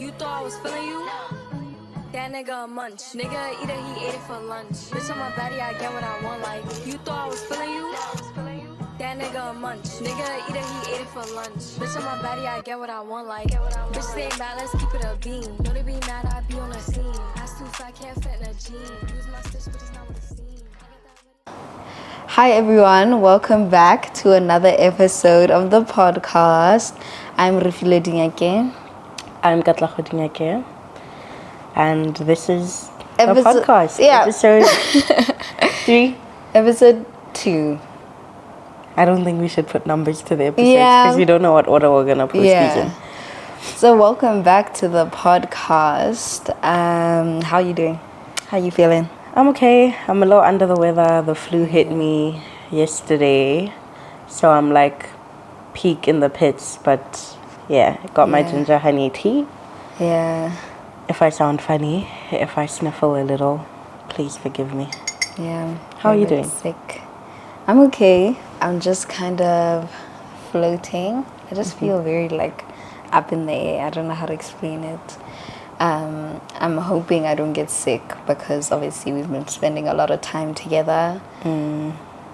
You thought I was feeling you? That nigga a munch. Nigga either he ate it for lunch. Bitch on my body, I get what I want. Like, you thought I was feeling you? That nigga a munch. Nigga either he ate it for lunch. Bitch on my body, I get what I want. Like, bitch stay mad, let's keep it a beam. Know they be mad, I be on the scene. Ass too fat, can't fit in a jean. Use my stitch, but it's not what it seems. Hi everyone, welcome back to another episode of the podcast. I'm Rufile Dinyake. I'm Katlaho Dinyake. And this is Episode- a podcast. yeah. Episode 3. Episode 2. I don't think we should put numbers to the episodes Yeah. because we don't know what order we're going to post these in. So welcome back to the podcast. How you doing? How you feeling? I'm okay. I'm a little under the weather. The flu hit me yesterday. So I'm like peak in the pits. But yeah, I got my Yeah. ginger honey tea. Yeah. If I sound funny, if I sniffle a little, please forgive me. Yeah. How are you I'm a bit doing? Sick. I'm okay. I'm just kind of floating. I just feel very like up in the air. I don't know how to explain it. I'm hoping I don't get sick because obviously we've been spending a lot of time together.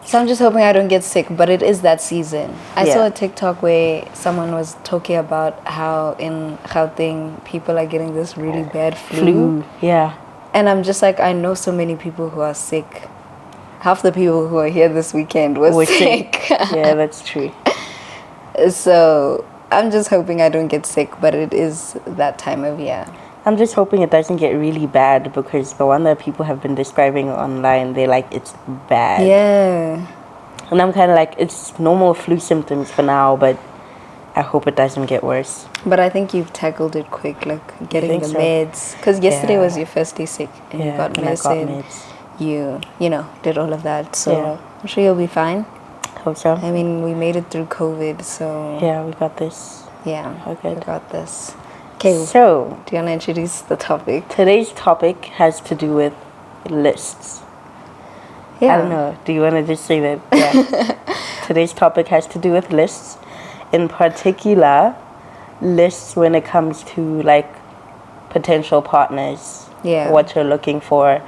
So I'm just hoping I don't get sick, but it is that season. I Yeah. saw a TikTok where someone was talking about how in Gauteng people are getting this really bad flu. Yeah. And I'm just like, I know so many people who are sick. Half the people who are here this weekend were We're sick. Yeah, that's true. So I'm just hoping I don't get sick, but it is that time of year. I'm just hoping it doesn't get really bad because the one that people have been describing online, they're like, it's bad. Yeah. And I'm kind of like, it's normal flu symptoms for now, but I hope it doesn't get worse. But I think you've tackled it quick, like getting think the so? meds. Because yesterday Yeah. was your first day sick and you got and I got medicine. meds. You know, did all of that. So Yeah. I'm sure you'll be fine. Hope so. I mean, we made it through COVID, so Yeah, we got this. yeah, Okay. we got this. Okay, So, do you want to introduce the topic? today's topic has to do with lists. Yeah. I don't know. Do you want to just say that? Yeah. Today's topic has to do with lists. In particular, lists when it comes to like potential partners. Yeah. What you're looking for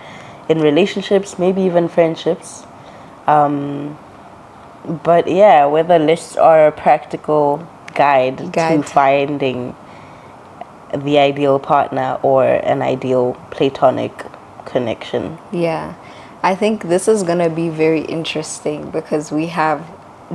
in relationships, maybe even friendships. But yeah, whether lists are a practical guide to Guide. finding the ideal partner or an ideal platonic connection. Yeah, I think this is going to be very interesting because we have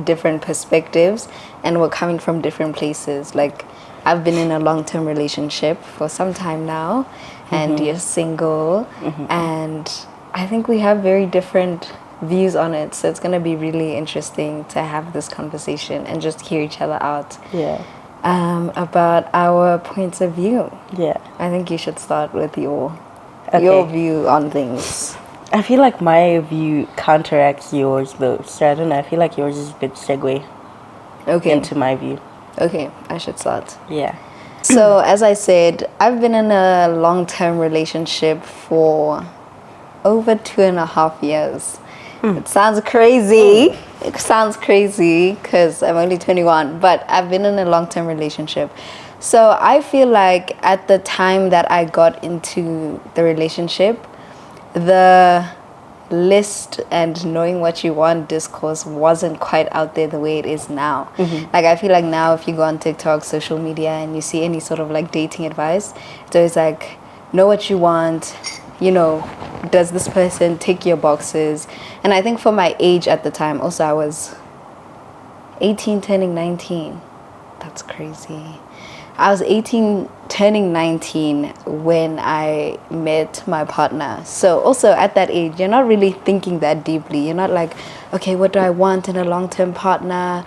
different perspectives and we're coming from different places. Like, I've been in a long-term relationship for some time now, and you're single, and I think we have very different views on it. So it's going to be really interesting to have this conversation and just hear each other out Yeah. about our points of view. Yeah. I think you should start with your Okay. view on things. I feel like my view counteracts yours though. So I don't know. I feel like yours is a good segue Okay. into my view. Okay, I should start. Yeah. So, as I said, I've been in a long-term relationship for over 2.5 years. It sounds crazy. It sounds crazy because I'm only 21, but I've been in a long-term relationship. So I feel like at the time that I got into the relationship, the list and knowing what you want discourse wasn't quite out there the way it is now. Like, I feel like now if you go on TikTok, social media, and you see any sort of like dating advice, it's always like, know what you want, you know, does this person tick your boxes? And I think for my age at the time, also I was 18 turning 19. That's crazy. I was 18 turning 19 when I met my partner. So also at that age, you're not really thinking that deeply. You're not like, okay, what do I want in a long-term partner?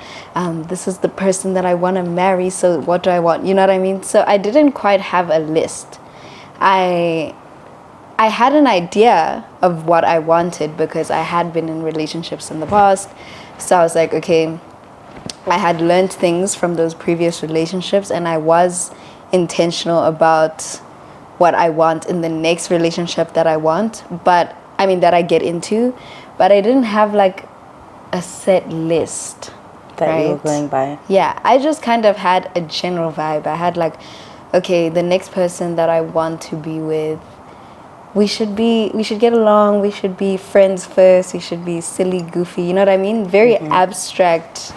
This is the person that I want to marry. So what do I want? You know what I mean? So I didn't quite have a list. I had an idea of what I wanted because I had been in relationships in the past. So I was like, okay, I had learned things from those previous relationships and I was intentional about what I want in the next relationship that I want, that I get into, but I didn't have like a set list That you were right? going by. Yeah, I just kind of had a general vibe. I had like, okay, the next person that I want to be with, we should get along, we should be friends first, we should be silly, goofy, you know what I mean? Very abstract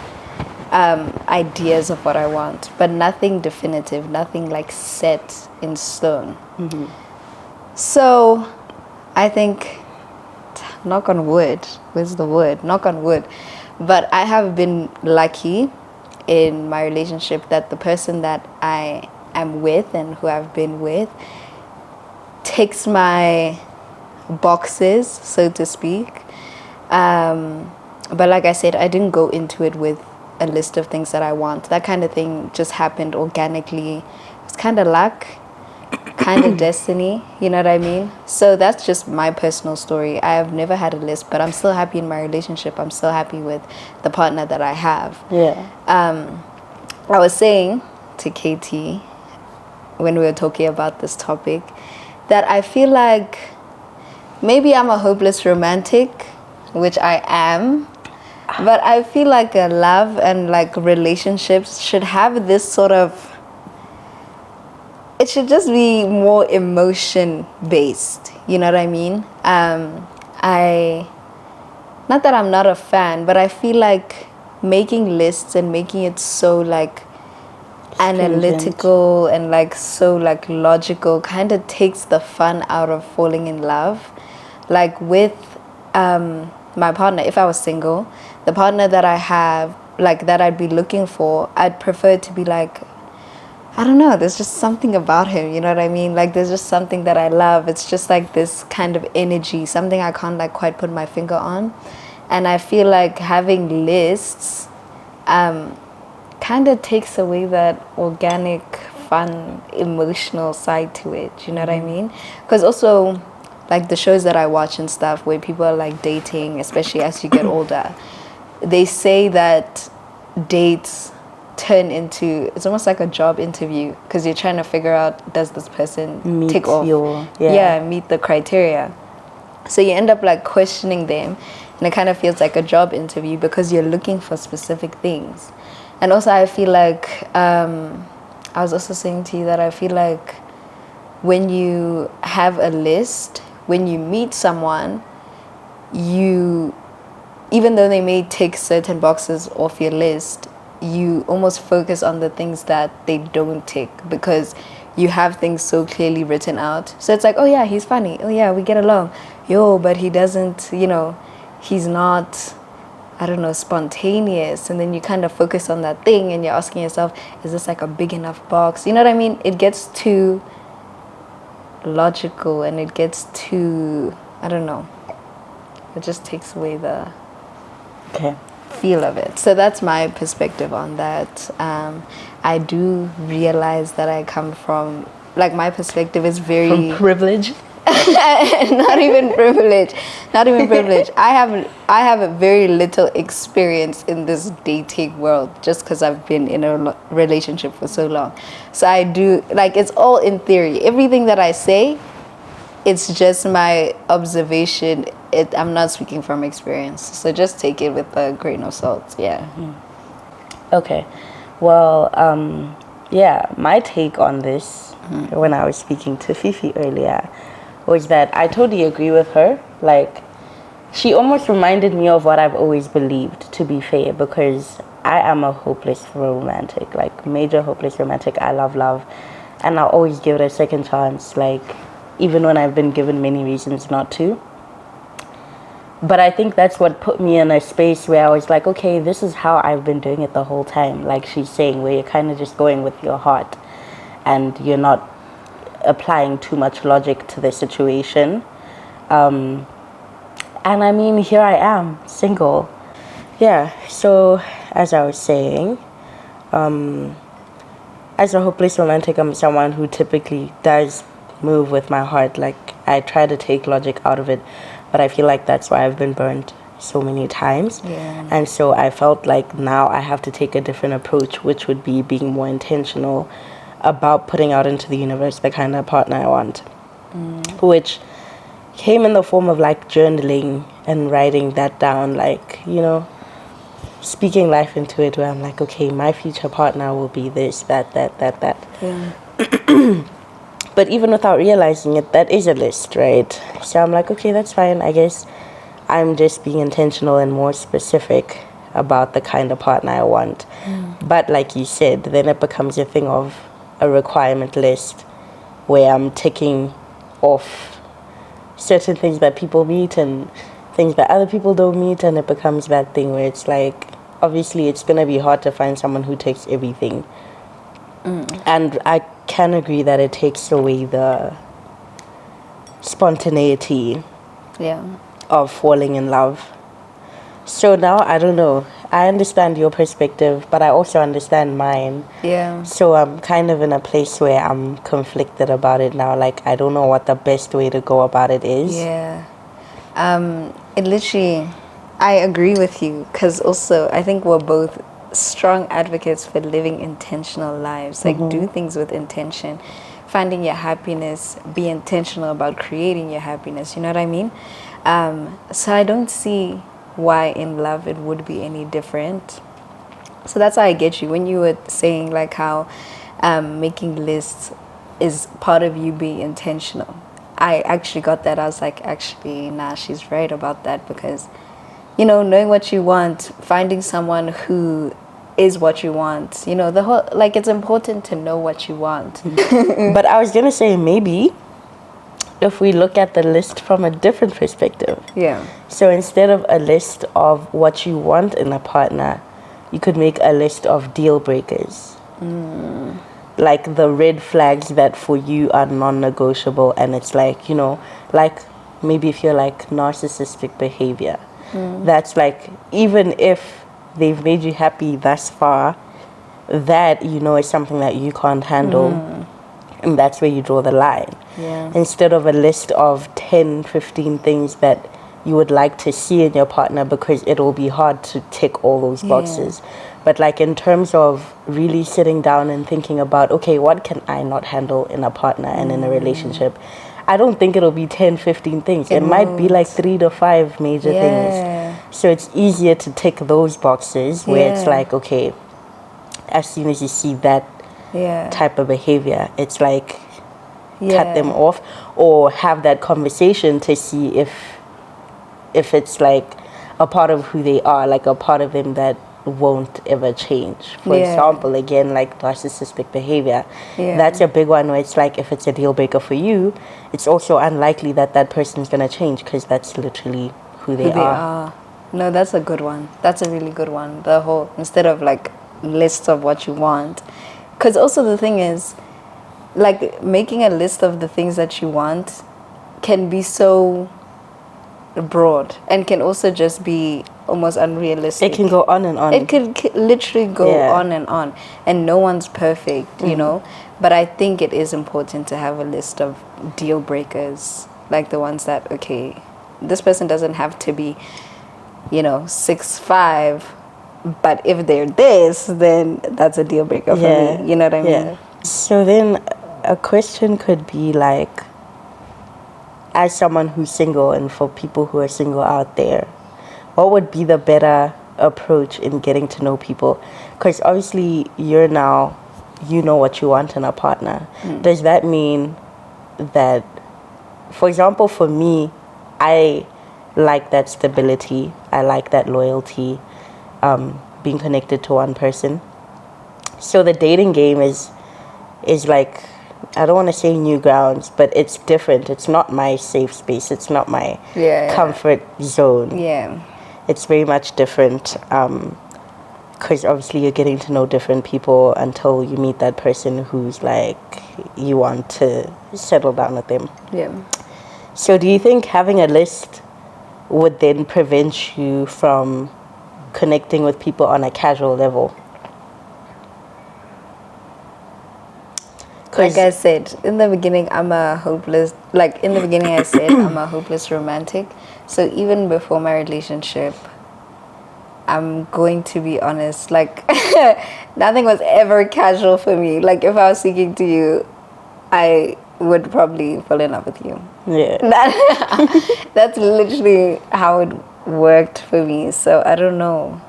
ideas of what I want, but nothing definitive, nothing like set in stone. So I think, knock on wood, where's the wood? Knock on wood. But I have been lucky in my relationship that the person that I am with and who I've been with ticks my boxes, so to speak. But like I said, I didn't go into it with a list of things that I want. That kind of thing just happened organically. It's kind of luck, kind of destiny, you know what I mean? So that's just my personal story. I have never had a list, but I'm still happy in my relationship. I'm still happy with the partner that I have. Yeah. I was saying to Katie when we were talking about this topic that I feel like maybe I'm a hopeless romantic, which I am, but I feel like a love and like relationships should have this sort of, it should just be more emotion based, you know what I mean? Not that I'm not a fan, but I feel like making lists and making it so like analytical and like so like logical kind of takes the fun out of falling in love. Like with my partner, if I was single, the partner that I have, like that I'd be looking for, I'd prefer it to be like, I don't know, there's just something about him, you know what I mean? Like there's just something that I love. It's just like this kind of energy, something I can't like quite put my finger on. And I feel like having lists kind of takes away that organic, fun, emotional side to it, you know what I mean? Because also, like the shows that I watch and stuff where people are like dating, especially as you get older, they say that dates turn into, it's almost like a job interview because you're trying to figure out, does this person tick off? Meet the criteria. So you end up like questioning them, and it kind of feels like a job interview because you're looking for specific things. And also I feel like, I was also saying to you that I feel like when you have a list, when you meet someone, you, even though they may tick certain boxes off your list, you almost focus on the things that they don't tick because you have things so clearly written out. So it's like, oh yeah, he's funny. Oh yeah, we get along. Yo, but he doesn't, you know, he's not, I don't know, spontaneous. And then you kind of focus on that thing and you're asking yourself, is this like a big enough box? You know what I mean? It gets too logical and it gets too, I don't know, it just takes away the feel of it. So that's my perspective on that. I do realize that I come from, like my perspective is very... From privilege? Not even privilege. I have a very little experience in this dating world just because I've been in a relationship for so long. So I do, like, it's all in theory. Everything that I say, it's just my observation. I'm not speaking from experience. So just take it with a grain of salt. Yeah. Okay. Well, yeah, my take on this when I was speaking to Fifi earlier was that I totally agree with her. Like, she almost reminded me of what I've always believed, to be fair, because I am a hopeless romantic, like major hopeless romantic. I love love, and I'll always give it a second chance, like even when I've been given many reasons not to. But I think that's what put me in a space where I was like, okay, this is how I've been doing it the whole time. Like she's saying, where you're kind of just going with your heart and you're not applying too much logic to the situation. And I mean, here I am, single. Yeah, so as I was saying, as a hopeless romantic, I'm someone who typically does move with my heart. Like, I try to take logic out of it, but I feel like that's why I've been burnt so many times. Yeah. And so I felt like now I have to take a different approach, which would be being more intentional about putting out into the universe the kind of partner I want, which came in the form of like journaling and writing that down, like, you know, speaking life into it, where I'm like, okay, my future partner will be this, that. Yeah. But even without realizing it, that is a list, right? So I'm like, okay, that's fine. I guess I'm just being intentional and more specific about the kind of partner I want. But like you said, then it becomes a thing of a requirement list where I'm ticking off certain things that people meet and things that other people don't meet, and it becomes that thing where it's like, obviously it's going to be hard to find someone who takes everything. And I can agree that it takes away the spontaneity Yeah. of falling in love. So now, I don't know. I understand your perspective, but I also understand mine. Yeah. So I'm kind of in a place where I'm conflicted about it now. Like, I don't know what the best way to go about it is. Yeah. It literally, I agree with you, because also I think we're both strong advocates for living intentional lives. Like, do things with intention. Finding your happiness, be intentional about creating your happiness. You know what I mean? So I don't see why in love it would be any different. So that's why I get you when you were saying like how making lists is part of you being intentional. I actually got that. I was like, actually, nah, she's right about that, because, you know, knowing what you want, finding someone who is what you want, you know, the whole, like, it's important to know what you want. But I was going to say, maybe if we look at the list from a different perspective. Yeah. So instead of a list of what you want in a partner, you could make a list of deal breakers. Like the red flags that for you are non-negotiable, and it's like, you know, like maybe if you're like narcissistic behavior, that's like, even if they've made you happy thus far, that, you know, is something that you can't handle. And that's where you draw the line. Yeah. Instead of a list of 10, 15 things that you would like to see in your partner, because it will be hard to tick all those boxes. But like in terms of really sitting down and thinking about, okay, what can I not handle in a partner and in a relationship? I don't think it'll be 10, 15 things. It might be like 3 to 5 major things. So it's easier to tick those boxes where it's like, okay, as soon as you see that type of behavior, it's like cut them off, or have that conversation to see if it's like a part of who they are, like a part of them that won't ever change. For example, again, like narcissistic behavior, that's a big one where it's like, if it's a deal breaker for you, it's also unlikely that that person's gonna change, because that's literally who they are. No, that's a good one. That's a really good one. The whole, instead of like lists of what you want, because also the thing is, like, making a list of the things that you want can be so broad, and can also just be almost unrealistic. It can go on and on. It could literally go on, and no one's perfect, you know. But I think it is important to have a list of deal breakers, like the ones that, okay, this person doesn't have to be, you know, 6'5", but if they're this, then that's a deal breaker for me. You know what I mean? So then a question could be like, as someone who's single, and for people who are single out there, what would be the better approach in getting to know people? Because obviously you know what you want in a partner. Does that mean that, for example, for me, I like that stability, I like that loyalty, being connected to one person. So the dating game is like, I don't want to say new grounds, but it's different. It's not my safe space. It's not my comfort zone. It's very much different, because obviously you're getting to know different people until you meet that person who's like, you want to settle down with them. So do you think having a list would then prevent you from connecting with people on a casual level? Like I said, in the beginning, I'm a hopeless romantic. So even before my relationship, I'm going to be honest, like, nothing was ever casual for me. Like, if I was speaking to you, I would probably fall in love with you. That's literally how it worked for me. So I don't know.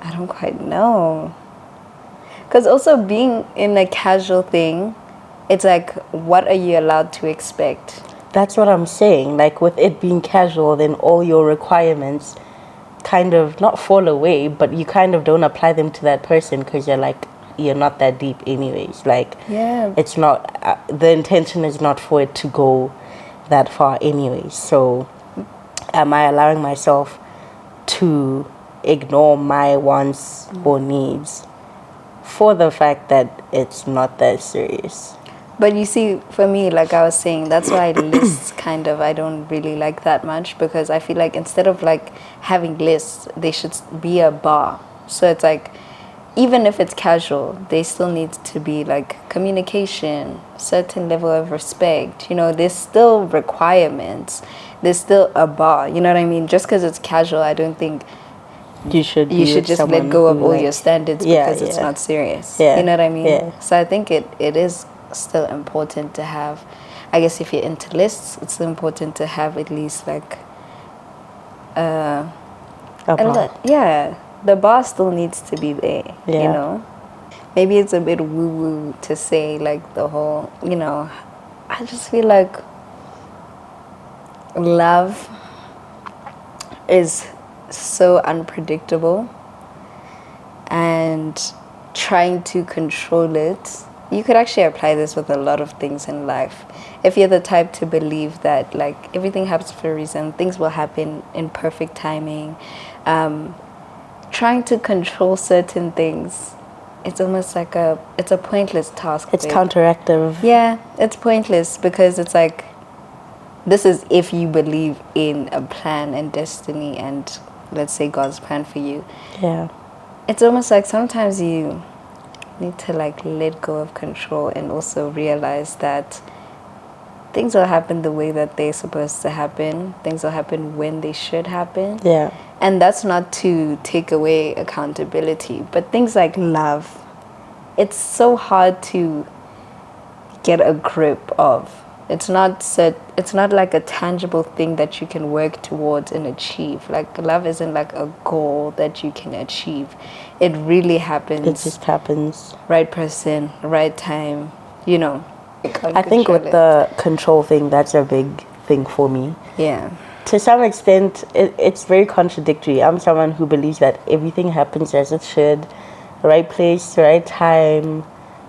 I don't quite know. Because also being in a casual thing, it's like, what are you allowed to expect? That's what I'm saying. Like with it being casual, then all your requirements kind of not fall away, but you kind of don't apply them to that person because you're not that deep anyways. Like Yeah. it's not the intention is not for it to go that far anyways. So am I allowing myself to ignore my wants or needs for the fact that it's not that serious? But you see, for me, like I was saying, that's why lists I don't really like that much, because I feel like instead of like having lists, they should be a bar. So it's like, even if it's casual, they still need to be like communication, certain level of respect. You know, there's still requirements. There's still a bar. You know what I mean? Just because it's casual, I don't think You should just let go of all your standards because it's not serious. Yeah. You know what I mean? Yeah. So I think it is still important to have, I guess if you're into lists, it's important to have at least like A bar. yeah, the bar still needs to be there. You Yeah. know? Maybe it's a bit woo-woo to say like the whole, you know, I just feel like love is so unpredictable, and trying to control it, you could actually apply this with a lot of things in life. If you're the type to believe that like everything happens for a reason, things will happen in perfect timing, trying to control certain things, it's almost like it's a pointless task. It's babe. counteractive. Yeah, it's pointless because it's like, this is if you believe in a plan and destiny and let's say God's plan for you. Yeah. It's almost like sometimes you need to like let go of control and also realize that things will happen the way that they're supposed to happen. Things will happen when they should happen. Yeah. And that's not to take away accountability, but things like love, it's so hard to get a grip of. It's not like a tangible thing that you can work towards and achieve. Like love isn't like a goal that you can achieve. It really happens. It just happens. Right person, right time, you know. I think with the control thing, that's a big thing for me. Yeah. To some extent, it's very contradictory. I'm someone who believes that everything happens as it should, right place, right time,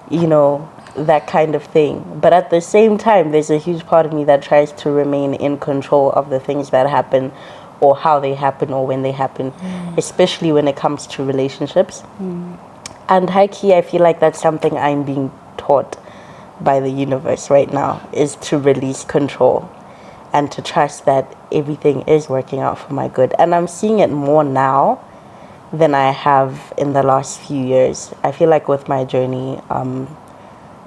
you know, that kind of thing. But at the same time, there's a huge part of me that tries to remain in control of the things that happen, or how they happen, or when they happen, especially when it comes to relationships. And high key, I feel like that's something I'm being taught by the universe right now, is to release control and to trust that everything is working out for my good. And I'm seeing it more now than I have in the last few years. I feel like with my journey,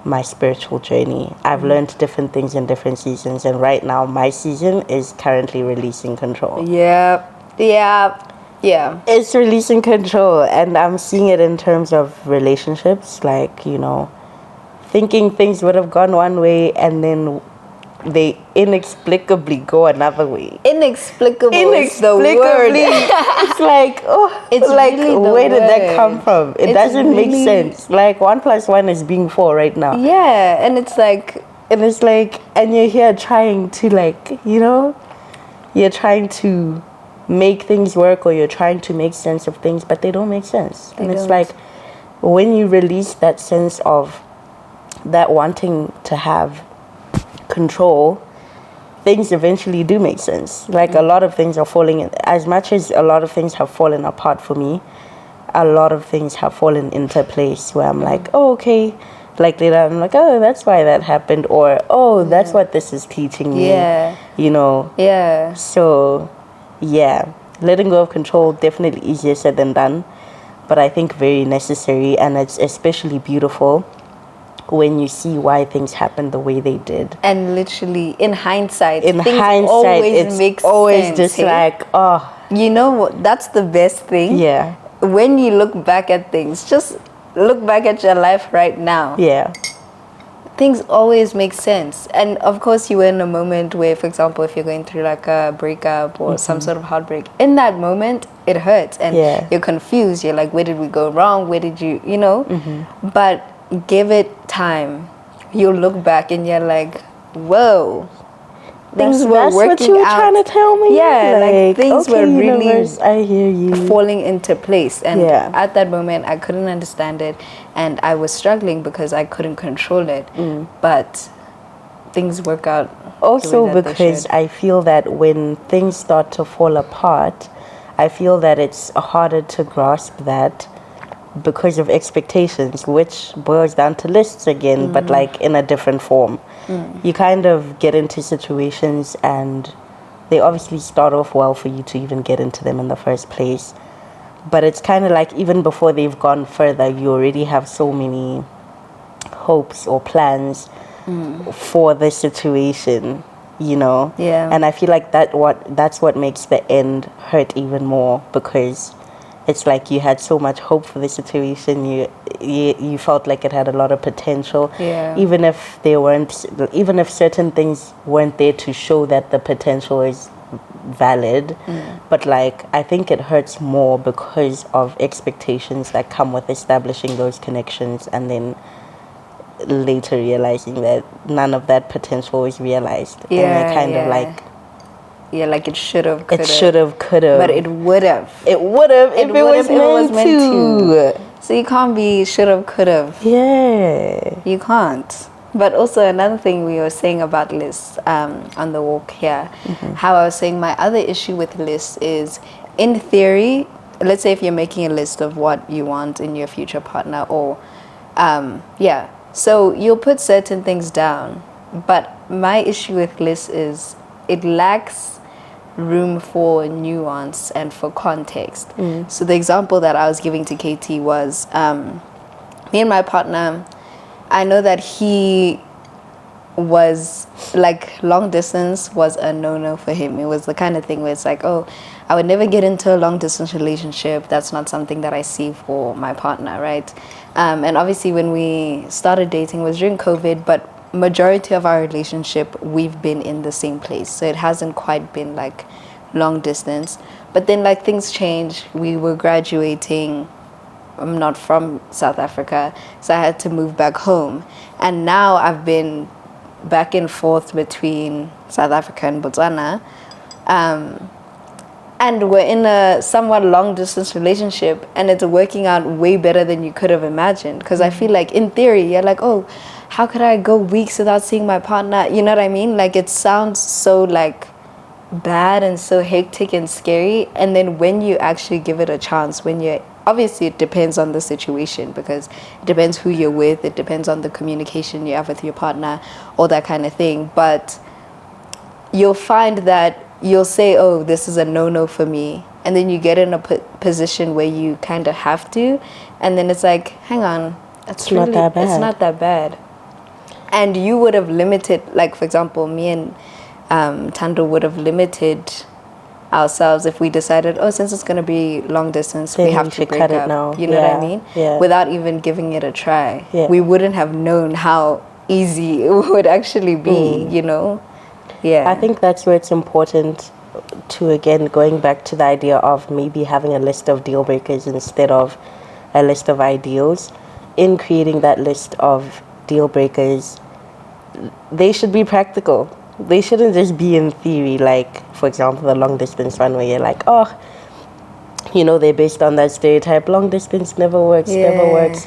my spiritual journey, I've learned different things in different seasons, and right now my season is currently releasing control. Yeah. It's releasing control, and I'm seeing it in terms of relationships, like, you know, thinking things would have gone one way and then they inexplicably go another way. Inexplicable is the word. It's like, oh, It's like, really the where did that word. come from? It It's doesn't make really- sense. Like 1 + 1 is being 4 right now. Yeah, and it's like, And it's like, and you're here trying to, like, you know, you're trying to make things work, or you're trying to make sense of things, but they don't make sense. And it's don't. like, when you release that sense of that wanting to have control, things eventually do make sense. Like a lot of things are falling in, as much as a lot of things have fallen apart for me, a lot of things have fallen into place where I'm like, oh, okay. Like later I'm like, oh, that's why that happened, or oh, that's what this is teaching me. Yeah. You know. yeah. So yeah, letting go of control, definitely easier said than done, but I think very necessary, and it's especially beautiful when you see why things happened the way they did. And literally, in hindsight, In things hindsight, always it's make always sense, just hey? like, oh, You know what? That's the best thing. yeah, When you look back at things, just look back at your life right now. yeah, things always make sense. And of course, you were in a moment where, for example, if you're going through like a breakup or some sort of heartbreak, in that moment, it hurts and Yeah. you're confused. You're like, where did we go wrong? Where did you, you know? But give it time. You'll look back and you're like, whoa. Things were that's working what you were out. trying to tell me. Yeah, like things okay, were really universe, I hear you. falling into place. And Yeah. at that moment, I couldn't understand it. And I was struggling because I couldn't control it. But things work out. the Also way that they because should. I feel that when things start to fall apart, I feel that it's harder to grasp that because of expectations, which boils down to lists again, but like in a different form. You kind of get into situations and they obviously start off well for you to even get into them in the first place. But it's kind of like even before they've gone further, you already have so many hopes or plans for the situation, you know. Yeah. And I feel like that's what makes the end hurt even more, because it's like you had so much hope for the situation. You felt like it had a lot of potential. Yeah. Even if certain things weren't there to show that the potential is valid, but like I think it hurts more because of expectations that come with establishing those connections and then later realizing that none of that potential was realized. And Yeah, it kind of yeah. like Yeah, like it should have, could it should have, could have, But it would have. it would have if it was meant to. So you can't be should have, could have. Yeah. You can't. But also another thing we were saying about lists on the walk here, how I was saying my other issue with lists is, in theory, let's say if you're making a list of what you want in your future partner, or so you'll put certain things down. But my issue with lists is it lacks room for nuance and for context. So the example that I was giving to Katie was me and my partner. I know that he was like, long distance was a no-no for him. It was the kind of thing where it's like, oh, I would never get into a long distance relationship. That's not something that I see for my partner, right? And obviously when we started dating was during COVID, but majority of our relationship we've been in the same place, so it hasn't quite been like long distance. But then like things change. We were graduating. I'm not from South Africa, so I had to move back home. And now I've been back and forth between South Africa and Botswana. And we're in a somewhat long distance relationship, and it's working out way better than you could have imagined. Because I feel like in theory, you're like, oh, how could I go weeks without seeing my partner? You know what I mean? Like it sounds so like bad and so hectic and scary. And then when you actually give it a chance, when you're, obviously it depends on the situation, because it depends who you're with, it depends on the communication you have with your partner, all that kind of thing. But you'll find that you'll say, oh, this is a no-no for me, and then you get in a position where you kind of have to, and then it's like, hang on, it's not that bad. It's not that bad. And you would have limited, like for example, me and Tando would have limited ourselves if we decided, oh, since it's going to be long distance, Then we have we to should break cut it up. now. You know what I Yeah, mean? yeah. Without even giving it a try. Yeah. We wouldn't have known how easy it would actually be, you know? Yeah. I think that's where it's important to, again, going back to the idea of maybe having a list of deal breakers instead of a list of ideals. In creating that list of deal breakers, they should be practical. They shouldn't just be in theory, like, for example, the long distance one where you're like, oh, you know, they're based on that stereotype, long distance never works, never Yeah. works.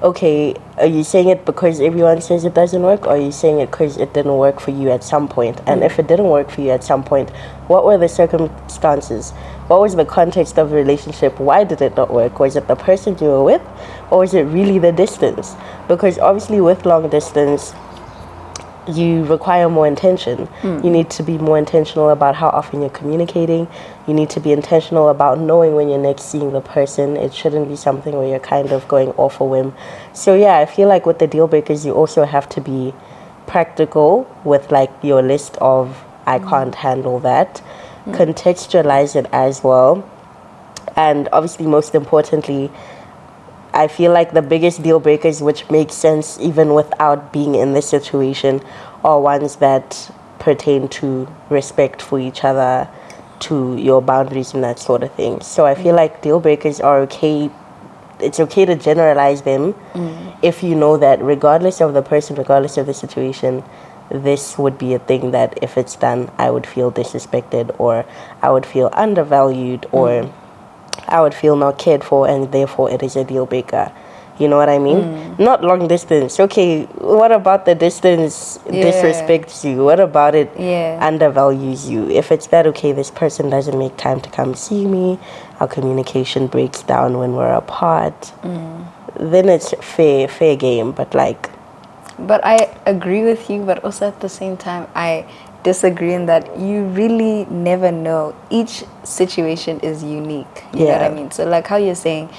Okay, are you saying it because everyone says it doesn't work, or are you saying it because it didn't work for you at some point? And if it didn't work for you at some point, what were the circumstances? What was the context of the relationship? Why did it not work? Was it the person you were with, or was it really the distance? Because obviously with long distance, you require more intention. You need to be more intentional about how often you're communicating. You need to be intentional about knowing when you're next seeing the person. It shouldn't be something where you're kind of going off a whim. So yeah, I feel like with the deal breakers, you also have to be practical with like your list of I can't handle that. Contextualize it as well. And obviously, most importantly, I feel like the biggest deal breakers, which make sense even without being in this situation, are ones that pertain to respect for each other, to your boundaries and that sort of thing. So I feel like deal breakers are okay. It's okay to generalize them if you know that regardless of the person, regardless of the situation, this would be a thing that if it's done, I would feel disrespected, or I would feel undervalued, or I would feel not cared for, and therefore it is a deal breaker. You know what I mean? Not long distance. Okay, what about the distance disrespects you? What about it undervalues you? If it's that, okay, this person doesn't make time to come see me, our communication breaks down when we're apart, then it's fair game. But like... But I agree with you, but also at the same time, I disagree in that you really never know. Each situation is unique. You know what I mean? So like how you're saying,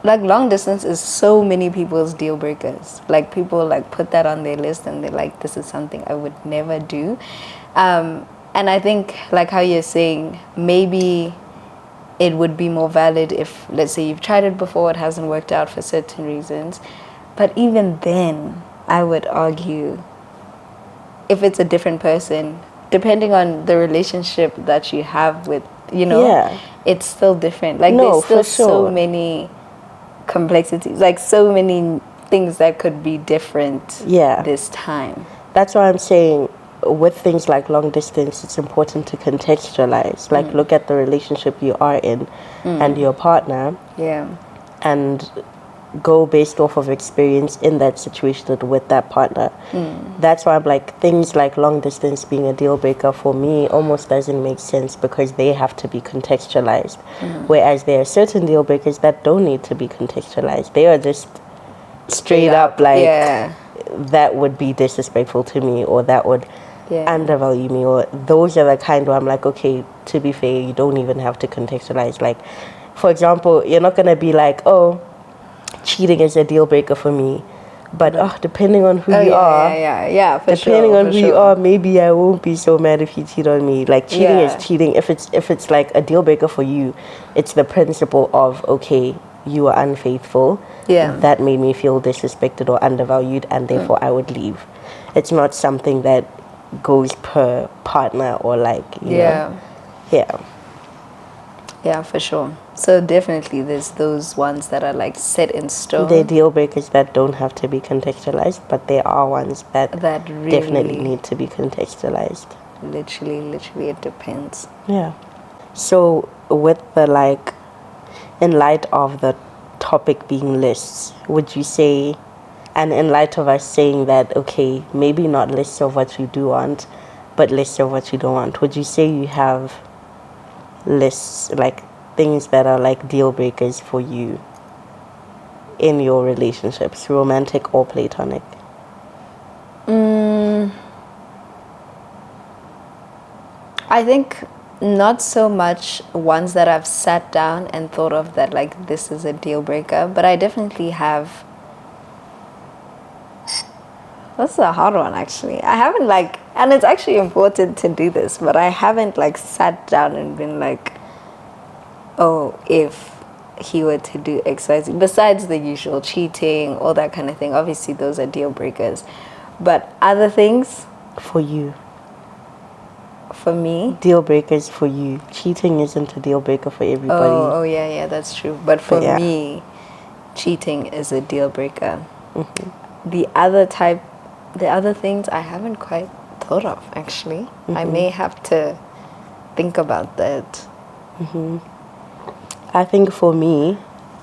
like long distance is so many people's deal breakers. Like people like put that on their list and they're like, this is something I would never do. And I think like how you're saying, maybe it would be more valid if, let's say you've tried it before, it hasn't worked out for certain reasons. But even then, I would argue, if it's a different person, depending on the relationship that you have with, you know, it's still different. Like there's still so many complexities, like so many things that could be different this time. That's why I'm saying with things like long distance, it's important to contextualize. Like look at the relationship you are in and your partner. And go based off of experience in that situation with that partner. That's why I'm like, things like long distance being a deal breaker for me almost doesn't make sense, because they have to be contextualized. Whereas there are certain deal breakers that don't need to be contextualized. They are just straight up like, that would be disrespectful to me, or that would undervalue me, or those are the kind where I'm like, okay, to be fair, you don't even have to contextualize. Like, for example, you're not going to be like, oh, cheating is a deal breaker for me, but depending on who you are, depending on who you are, maybe I won't be so mad if you cheat on me. Like cheating is cheating. If it's like a deal breaker for you, it's the principle of, okay, you are unfaithful. That made me feel disrespected or undervalued, and therefore I would leave. It's not something that goes per partner or like you know. Yeah, for sure. So definitely there's those ones that are like set in stone. They're deal breakers that don't have to be contextualized, but there are ones that really definitely need to be contextualized. Literally it depends. Yeah. So with the like, in light of the topic being lists, would you say, and in light of us saying that, okay, maybe not lists of what you do want, but lists of what you don't want, would you say you have lists, like things that are like deal breakers for you in your relationships, romantic or platonic? I think not so much ones that I've sat down and thought of that like this is a deal breaker, but I definitely have. This is a hard one, actually. I haven't like, and it's actually important to do this, but I haven't like sat down and been like, oh, if he were to do XYZ, besides the usual cheating, all that kind of thing. Obviously, those are deal breakers. But other things? For you. For me? Deal breakers for you. Cheating isn't a deal breaker for everybody. Oh yeah, that's true. But for me, cheating is a deal breaker. The other things I haven't quite thought of, actually. I may have to think about that. I think for me,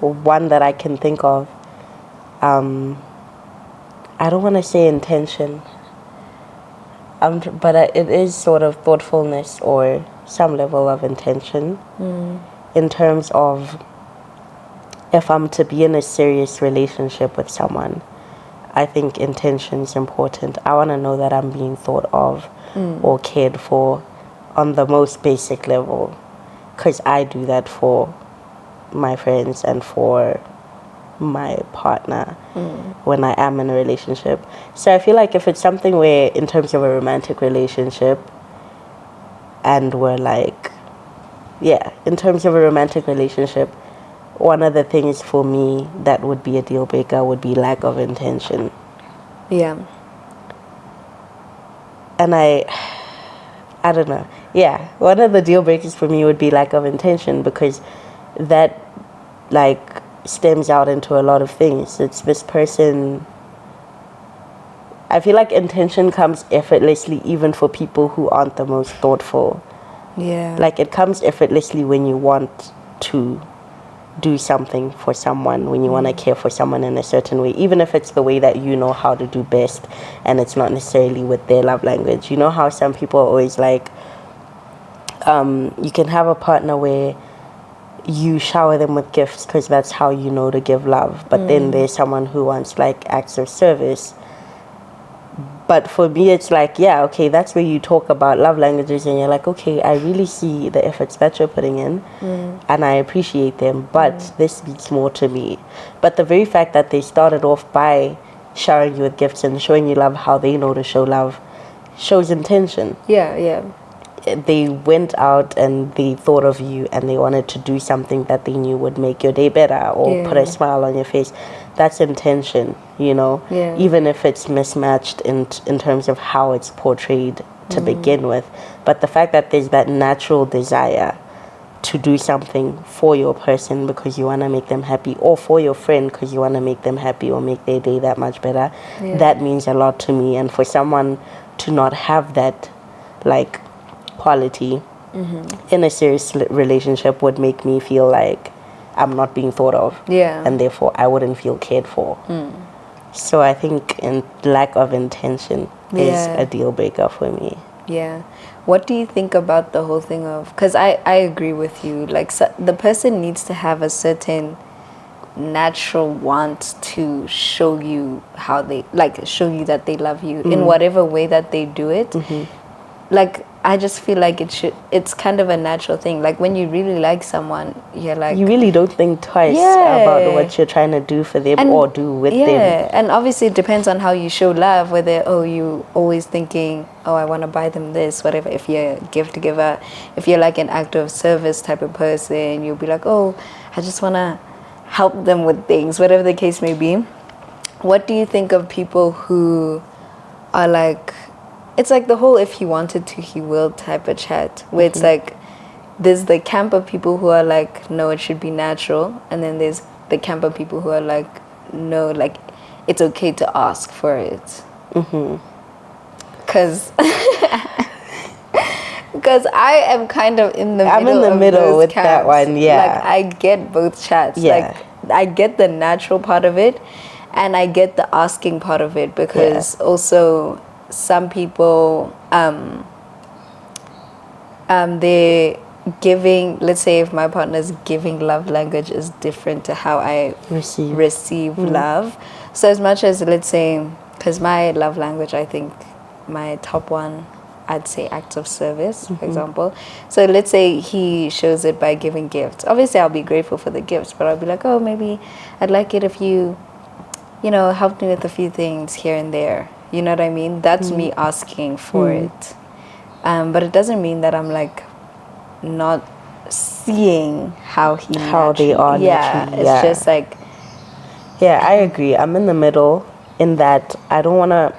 one that I can think of, I don't want to say intention, but it is sort of thoughtfulness or some level of intention in terms of if I'm to be in a serious relationship with someone. I think intention is important. I want to know that I'm being thought of or cared for on the most basic level, because I do that for my friends and for my partner when I am in a relationship. So I feel like if it's something where, in terms of a romantic relationship, and we're like, in terms of a romantic relationship, one of the things for me that would be a deal breaker would be lack of intention. Yeah. And I don't know. Yeah, one of the deal breakers for me would be lack of intention, because that like stems out into a lot of things. It's this person. I feel like intention comes effortlessly even for people who aren't the most thoughtful. Yeah. Like, it comes effortlessly when you want to do something for someone, when you want to care for someone in a certain way, even if it's the way that you know how to do best and it's not necessarily with their love language. You know how some people are always like, you can have a partner where you shower them with gifts because that's how you know to give love, but then there's someone who wants like acts of service. But for me, it's like, yeah, okay, that's where you talk about love languages and you're like, okay, I really see the efforts that you're putting in and I appreciate them, but this means more to me. But the very fact that they started off by showering you with gifts and showing you love how they know to show love shows intention. Yeah. They went out and they thought of you and they wanted to do something that they knew would make your day better or put a smile on your face. That's intention, you know, even if it's mismatched in terms of how it's portrayed to begin with. But the fact that there's that natural desire to do something for your person because you want to make them happy, or for your friend because you want to make them happy or make their day that much better, that means a lot to me. And for someone to not have that, like, quality in a serious relationship would make me feel like I'm not being thought of, and therefore I wouldn't feel cared for. So I think lack of intention is a deal breaker for me. Yeah. What do you think about the whole thing of, because I agree with you, like, the person needs to have a certain natural want to show you how they, like, show you that they love you in whatever way that they do it. Like, I just feel like it's kind of a natural thing. Like, when you really like someone, you're like, you really don't think twice about what you're trying to do for them or do with them. Yeah, and obviously it depends on how you show love, whether, you always thinking, I want to buy them this, whatever. If you're a gift giver, if you're like an act of service type of person, you'll be like, I just want to help them with things, whatever the case may be. What do you think of people who are like, it's like the whole if he wanted to, he will type of chat, where it's like, there's the camp of people who are like, no, it should be natural. And then there's the camp of people who are like, no, like, it's okay to ask for it. Because I am kind of in the middle. I'm in the middle with that one, Like, I get both chats. Like, I get the natural part of it, and I get the asking part of it, because also some people, they're giving, let's say if my partner's giving love language is different to how I receive love. So as much as, let's say, because my love language, I think my top one, I'd say acts of service, for example. So let's say he shows it by giving gifts. Obviously, I'll be grateful for the gifts, but I'll be like, maybe I'd like it if you helped me with a few things here and there. You know what I mean? That's me asking for it. But it doesn't mean that I'm like not seeing how they are. Yeah, it's just like. Yeah, I agree. I'm in the middle in that I don't wanna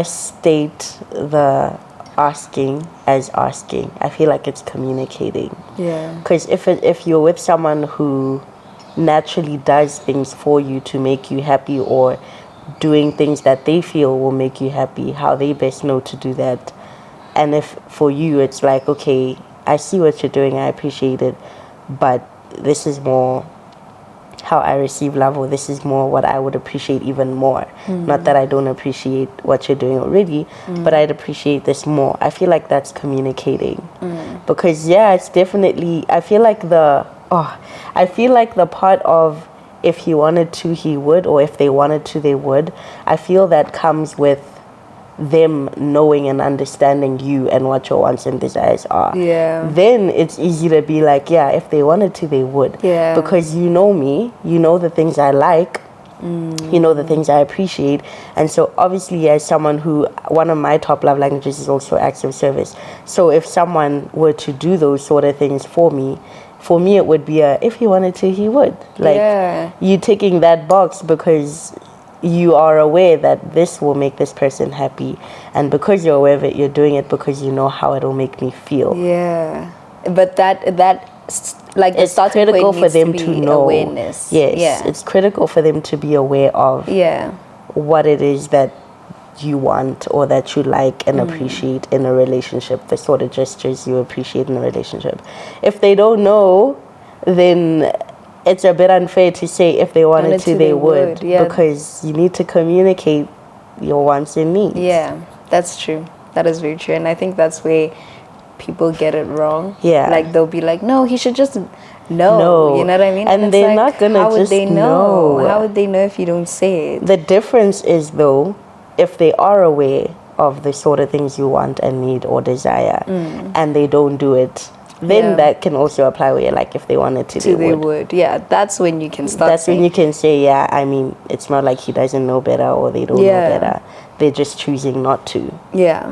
state the asking as asking. I feel like it's communicating. Yeah. Because if you're with someone who naturally does things for you to make you happy, or doing things that they feel will make you happy, how they best know to do that. And if for you it's like, okay, I see what you're doing, I appreciate it, but this is more how I receive love, or this is more what I would appreciate even more. Not that I don't appreciate what you're doing already, but I'd appreciate this more. I feel like that's communicating. Because it's definitely, I feel like the part of if he wanted to, he would, or if they wanted to, they would. I feel that comes with them knowing and understanding you and what your wants and desires are. Yeah. Then it's easy to be like, if they wanted to, they would. Yeah. Because you know me, you know the things I like, You know, the things I appreciate. And so obviously, as someone who, one of my top love languages is also acts of service. So if someone were to do those sort of things for me it would be if he wanted to, he would. Like, you ticking that box because you are aware that this will make this person happy, and because you're aware of it, you're doing it because you know how it'll make me feel. Yeah, but that like the It's starting critical point for needs them to to be know. awareness. Yes, Yeah. it's critical for them to be aware of what it is that you want or that you like and appreciate in a relationship, the sort of gestures you appreciate in a relationship. If they don't know, then it's a bit unfair to say if they wanted to, they would. Yeah. Because you need to communicate your wants and needs. Yeah, that's true. That is very true. And I think that's where people get it wrong. Yeah. Like, they'll be like, no, he should just know. No. You know what I mean? And it's they're like, not gonna how would just they know? know. How would they know if you don't say it? The difference is, though, if they are aware of the sort of things you want and need or desire, and they don't do it, then that can also apply where you're like, if they wanted to, they would. Yeah, that's when you can start That's saying, when you can say, yeah, I mean, it's not like he doesn't know better or they don't know better. They're just choosing not to,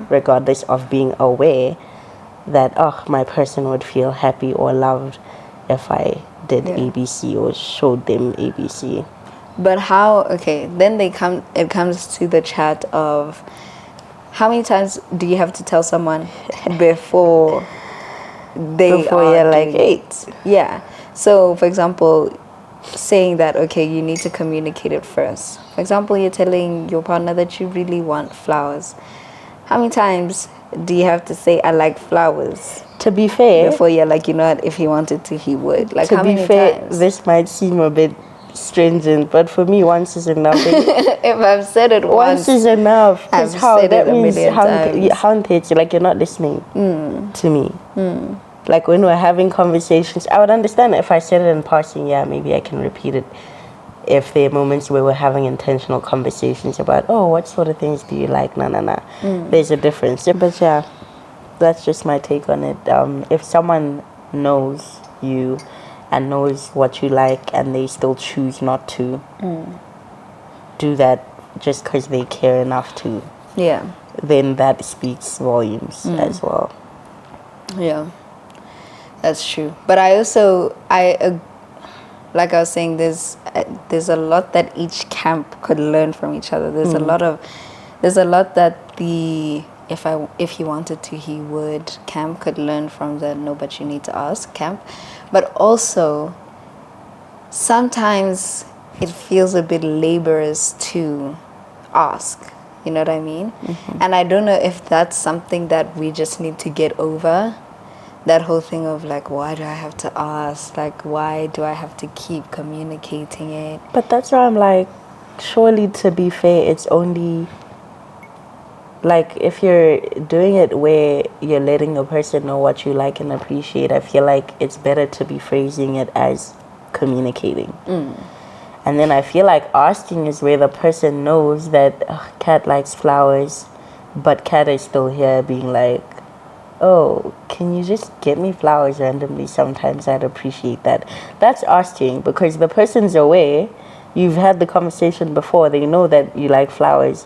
regardless of being aware that, oh, my person would feel happy or loved if I did ABC or showed them ABC. But how, okay, then it comes to the chat of how many times do you have to tell someone before you're like 8? Yeah. So, for example, saying that, okay, you need to communicate it first. For example, you're telling your partner that you really want flowers. How many times do you have to say, I like flowers? To be fair, Before you're like, you know what, if he wanted to, he would. Like, to how be many fair, times? this might seem a bit stringent, but for me, once is enough. If I've said it Once is enough. Because I've how said that it a means million times. how like you're not listening to me. Like when we're having conversations, I would understand if I said it in passing. Yeah, maybe I can repeat it. If there are moments where we're having intentional conversations about, oh, what sort of things do you like? Nah. There's a difference. Yeah, but yeah, that's just my take on it. If someone knows you and knows what you like and they still choose not to do that just because they care enough to, then that speaks volumes as well. Yeah, that's true. But I also, like I was saying, there's a lot that each camp could learn from each other. There's a lot that the if he wanted to, he would camp could learn from the no, but you need to ask camp. But also, sometimes it feels a bit laborious to ask. You know what I mean? And I don't know if that's something that we just need to get over. That whole thing of like, why do I have to ask? Like, why do I have to keep communicating it? But that's why I'm like, surely to be fair, it's only like if you're doing it where you're letting the person know what you like and appreciate, I feel like it's better to be phrasing it as communicating. And then I feel like asking is where the person knows that Kat likes flowers, but Kat is still here being like, oh, can you just get me flowers randomly sometimes? I'd appreciate that. That's asking because the person's aware. You've had the conversation before. They know that you like flowers,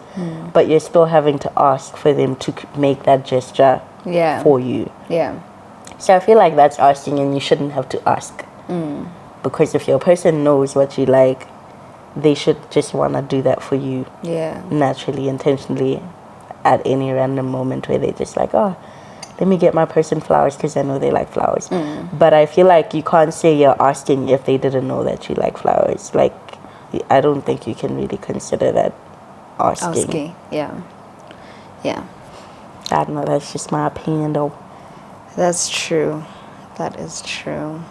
but you're still having to ask for them to make that gesture for you. Yeah. So I feel like that's asking and you shouldn't have to ask. Because if your person knows what you like, they should just want to do that for you. Yeah. Naturally, intentionally, at any random moment where they're just like, oh, let me get my person flowers because I know they like flowers. But I feel like you can't say you're asking if they didn't know that you like flowers. Like, I don't think you can really consider that asking. Yeah. Yeah. I don't know, that's just my opinion though. That's true. That is true.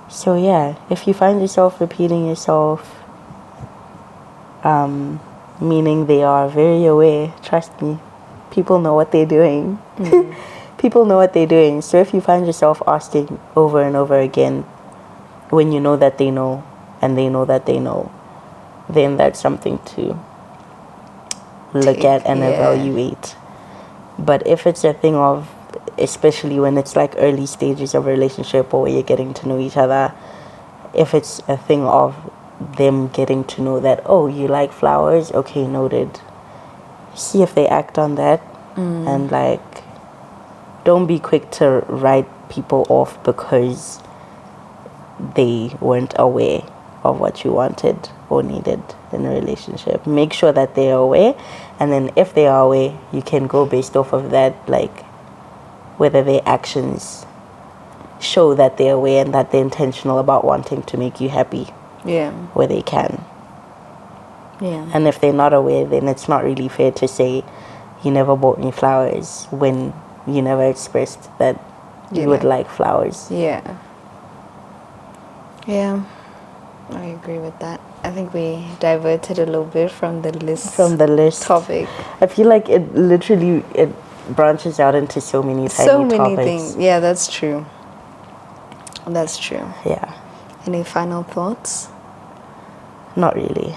So yeah, if you find yourself repeating yourself, meaning they are very aware, trust me, people know what they're doing. People know what they're doing. So if you find yourself asking over and over again when you know that they know and they know that they know, then that's something to look at and evaluate. But if it's a thing of, especially when it's like early stages of a relationship or where you're getting to know each other, if it's a thing of them getting to know that, oh, you like flowers, okay, noted. See if they act on that. And like, don't be quick to write people off because they weren't aware of what you wanted or needed in a relationship. Make sure that they are aware, and then if they are aware, you can go based off of that, like whether their actions show that they're aware and that they're intentional about wanting to make you happy Yeah. where they can. Yeah. And if they're not aware, then it's not really fair to say you never bought me flowers when you never expressed that you would like flowers. Yeah. Yeah. I agree with that. I think we diverted a little bit from the list topic. I feel like it literally branches out into so many topics. Things. Yeah, that's true. That's true. Yeah. Any final thoughts? Not really.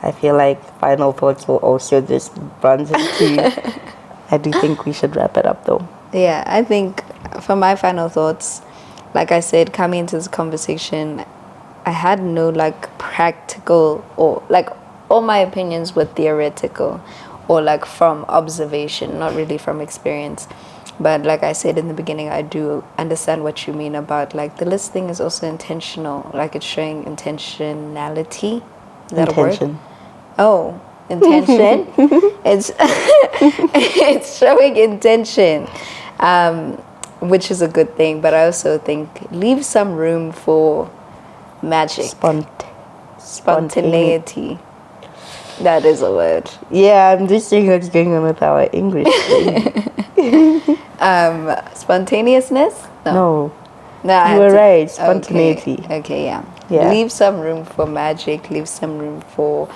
I feel like final thoughts will also just branch into. I do think we should wrap it up though. Yeah, I think for my final thoughts, like I said, coming into this conversation, I had no like practical, or like all my opinions were theoretical or like from observation, not really from experience. But like I said in the beginning, I do understand what you mean about like the listing is also intentional, like it's showing intentionality. Is that Intention. a word? Oh, intention. It's showing intention, which is a good thing. But I also think leave some room for magic, spontaneity. That is a word. Yeah, I'm just seeing what's going on with our English. Spontaneousness? No. No, I You had were to- right, spontaneity. Okay, yeah. Yeah. Leave some room for magic, leave some room for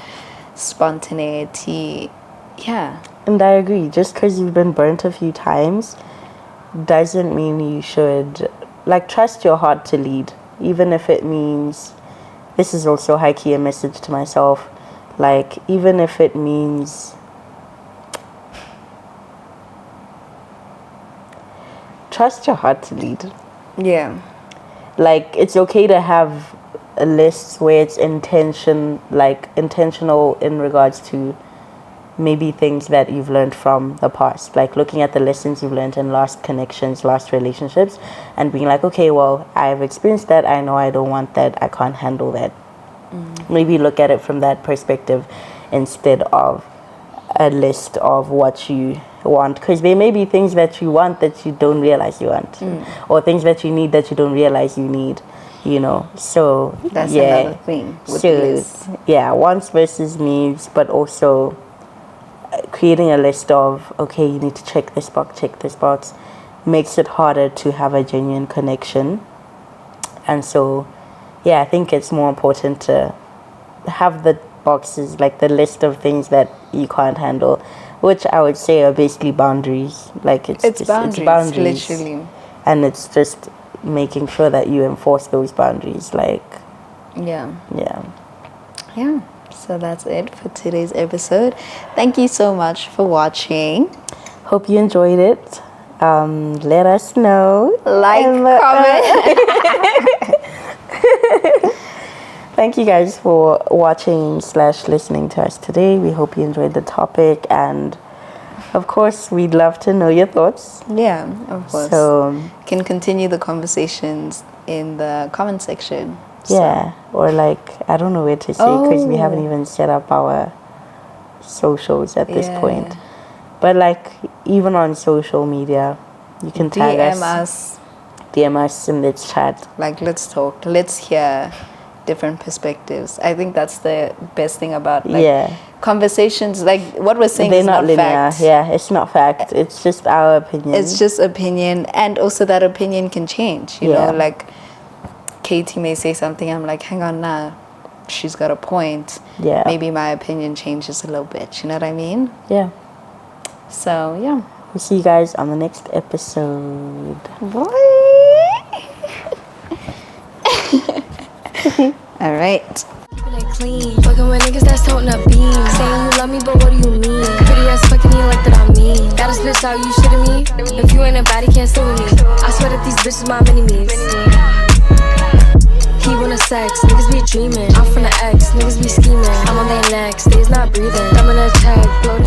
spontaneity. Yeah. And I agree, just because you've been burnt a few times doesn't mean you should, like, trust your heart to lead, even if it means, this is also high-key a message to myself, like, even if it means trust your heart to lead. Yeah. Like, it's okay to have a list where it's intentional in regards to maybe things that you've learned from the past, like looking at the lessons you've learned in lost connections, lost relationships, and being like, okay, well, I've experienced that, I know I don't want that, I can't handle that. Maybe look at it from that perspective instead of a list of what you want, because there may be things that you want that you don't realize you want, or things that you need that you don't realize you need, you know. So That's another thing with the list. Yeah, wants versus needs, but also creating a list of, okay, you need to check this box, makes it harder to have a genuine connection. And so, yeah, I think it's more important to have the boxes, like the list of things that you can't handle, which I would say are basically boundaries. Like it's boundaries, literally. and it's just making sure that you enforce those boundaries. Like, Yeah. yeah. So that's it for today's episode. Thank you so much for watching. Hope you enjoyed it. Let us know. Like, comment. Thank you guys for watching / listening to us today. We hope you enjoyed the topic, and of course, we'd love to know your thoughts. Yeah, of course. So, Can continue the conversations in the comment section. yeah, or like, I don't know where to say, because we haven't even set up our socials at this point. But like, even on social media, you can tag DM us and let's chat. Like, let's talk. Let's hear different perspectives. I think that's the best thing about conversations. Like what we're saying, they're is not linear. fact. Yeah, it's not fact. It's just our opinion. It's just opinion, and also that opinion can change. You know, like Katie may say something, I'm like, hang on now, she's got a point. Yeah. Maybe my opinion changes a little bit. You know what I mean? Yeah. So yeah. We'll see you guys on the next episode. Bye. All right. Keeping it clean. Fucking with niggas that's toting up beans. Saying you love me, but what do you mean? Pretty ass fucking you like that I mean. Got a bitch out, you shitting me? If you ain't a baddie, can't sit with me. I swear that these bitches my mini-me's. He wanna sex, niggas be dreaming. I'm from the breathing. I'm gonna tag, flow